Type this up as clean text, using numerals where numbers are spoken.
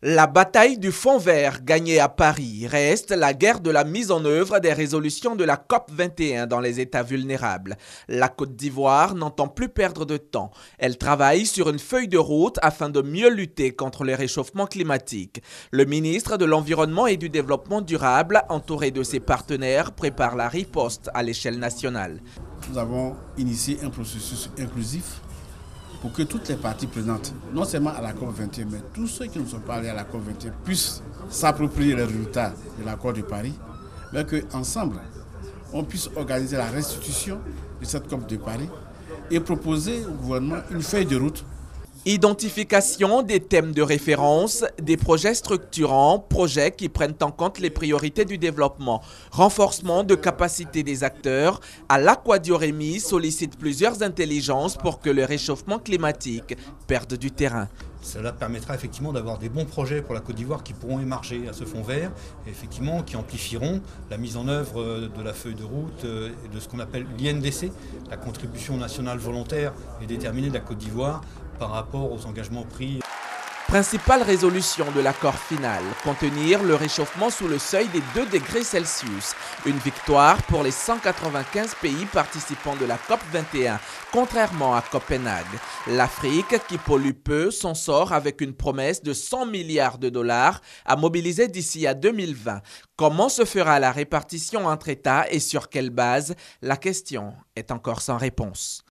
La bataille du Fonds vert gagnée à Paris reste la guerre de la mise en œuvre des résolutions de la COP 21 dans les États vulnérables. La Côte d'Ivoire n'entend plus perdre de temps. Elle travaille sur une feuille de route afin de mieux lutter contre le réchauffement climatique. Le ministre de l'Environnement et du Développement durable, entouré de ses partenaires, prépare la riposte à l'échelle nationale. Nous avons initié un processus inclusif pour que toutes les parties prenantes, non seulement à la COP 21, mais tous ceux qui ne sont pas allés à la COP 21 puissent s'approprier les résultats de l'accord de Paris, mais qu'ensemble, on puisse organiser la restitution de cette COP de Paris et proposer au gouvernement une feuille de route. Identification des thèmes de référence, des projets structurants, projets qui prennent en compte les priorités du développement, renforcement de capacité des acteurs. Alaquadiorémy sollicite plusieurs intelligences pour que le réchauffement climatique perde du terrain. Cela permettra effectivement d'avoir des bons projets pour la Côte d'Ivoire qui pourront émarger à ce fonds vert et effectivement qui amplifieront la mise en œuvre de la feuille de route et de ce qu'on appelle l'INDC, la contribution nationale volontaire et déterminée de la Côte d'Ivoire par rapport aux engagements pris. Principale résolution de l'accord final, contenir le réchauffement sous le seuil des 2 degrés Celsius. Une victoire pour les 195 pays participants de la COP 21, contrairement à Copenhague. L'Afrique, qui pollue peu, s'en sort avec une promesse de 100 milliards de dollars à mobiliser d'ici à 2020. Comment se fera la répartition entre États et sur quelle base? La question est encore sans réponse.